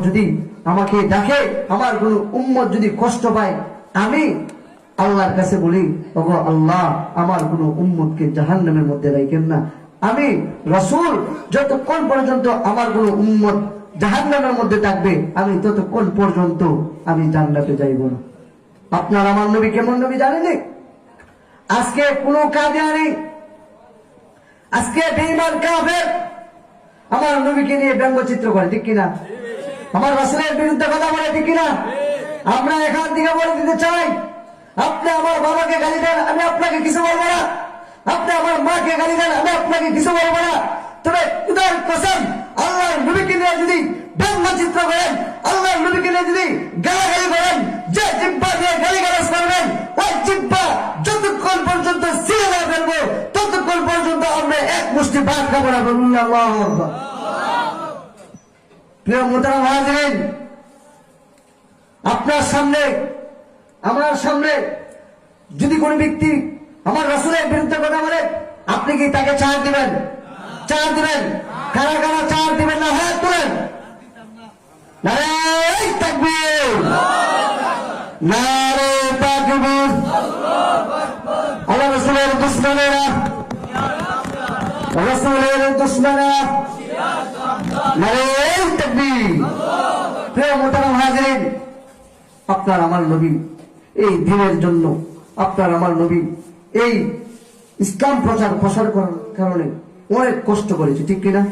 যদি আমাকে ডাকে, আমার কোন উম্মত যদি কষ্ট পায়, আমি আল্লাহর কাছে বলি, ওগো আল্লাহ, আমার কোন উম্মতকে জাহান্নামের মধ্যে রাখেন না। আমি রাসূল যতক্ষণ পর্যন্ত আমার কোন উম্মত জাহান্নামের মধ্যে থাকবে, আমি ততক্ষণ পর্যন্ত আমি জান্নাতে যাইব না। আপনার আমার নবী কেমন নবী জানেন? আজকে কোন কাদিয়ানি, আজকে বেঈমান কাফের আমার নবীকে নিয়ে ব্যঙ্গচিত্র করে, ঠিক কিনা? আমার রাসূলের বিরুদ্ধে কথা বলে, ঠিক কিনা? আমরা এখান থেকে বলে দিতে চাই, আপনি আমার বাবাকে গালি দেন, আমি আপনাকে কিছু বলবো না। আপনি আমার মাকে গালি দেন, আমি আপনাকে কিছু বলবো না। তবে খোদার কসম, আল্লাহর নবীকে নিয়ে যদি ব্যঙ্গচিত্র করেন, আল্লাহর নবীকে নিয়ে যদি গালাগালি করেন, যে জিহ্বা দিয়ে গালিগালাজ করবেন, ওই জিহ্বা যতক্ষণ পর্যন্ত ছিঁড়ে না ফেলবো, ততক্ষণ পর্যন্ত আমরা এক মুষ্টি ভাত খাবো না। আল্লাহু আকবার। প্রিয় মুহতারাম হাজিরিন, আপনার সামনে, আমার সামনে যদি কোন ব্যক্তি আমার রাসূলের বিরুদ্ধে কথা বলে, আপনি কি তাকে ছাড় দিবেন? ছাড় দিবেন? কারা কারা ছাড় দিবেন না? হাত তুলেন। নারে তাকবীর, নারে তাকবীর। আল্লাহ রাসূলের দুশমনেরা, রাসূলের দুশমনেরা, নারে তাকবীর। প্রিয় মুহতারাম হাজিরিন, আপনার আমার নবী এই দিনের জন্য, আপনার আমার নবী এই ইসলাম প্রসার করার কারণে অনেক কষ্ট করেছে, ঠিক কিনা?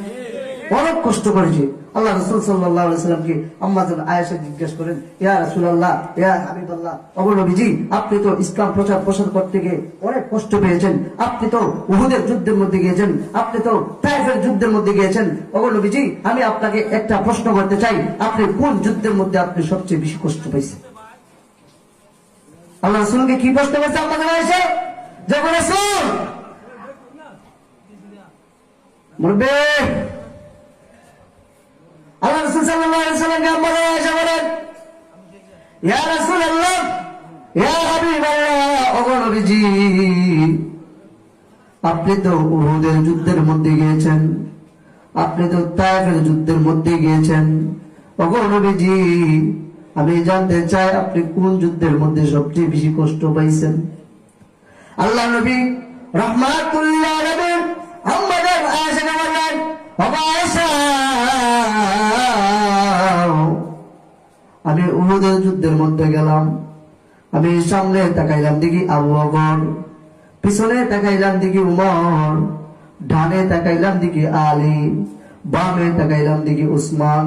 অনেক কষ্ট করেছে। আল্লাহ রাসূল সাল্লাল্লাহু আলাইহি ওয়াসাল্লামকে আম্মা জান আয়েশা জিজ্ঞেস করেন, ইয়া রাসূলুল্লাহ, ইয়া হাবিবাল্লাহ, ওগো নবীজি, আপনি তো ইসলাম প্রসার করতে গিয়ে অনেক কষ্ট পেয়েছেন, আপনি তো উহুদের যুদ্ধের মধ্যে গিয়েছেন, আপনি তো তায়েফের যুদ্ধের মধ্যে গিয়েছেন, ওগো নবীজি, আমি আপনাকে একটা প্রশ্ন করতে চাই, আপনি কোন যুদ্ধের মধ্যে আপনি সবচেয়ে বেশি কষ্ট পাইছেন? আল্লাহ রাসূলকে কি প্রশ্ন করছে আম্মা জান আয়েশা? যে রাসূল বলবে, আল্লাহ রাসূল সাল্লাল্লাহু আলাইহি ওয়াসাল্লামকে আম্মা জান আয়েশা বলেন, ইয়া রাসূলুল্লাহ, ইয়া হাবিবাল্লাহ, ওগো নবীজি, আপনি তো উহুদের যুদ্ধের মধ্যে গিয়েছেন, আপনি তো তায়েফের যুদ্ধের মধ্যে গিয়েছেন, ওগো নবীজি, আমি জানতে চাই আপনি কোন যুদ্ধের মধ্যে সবচেয়ে বেশি কষ্ট পাইছেন? আল্লাহ নবী রাহমাতুল লিল আলামিন আম্মা জান আয়েশাকে বললেন, ওগো আয়েশা, আমি উহুদের যুদ্ধের মধ্যে গেলাম, আমি সামনে তাকাইলাম দেখি আবু বকর, পিছনে তাকাইলাম দেখি উমর, ডানে তাকাইলাম দেখি আলী, বামে তাকাইলাম দেখি উসমান।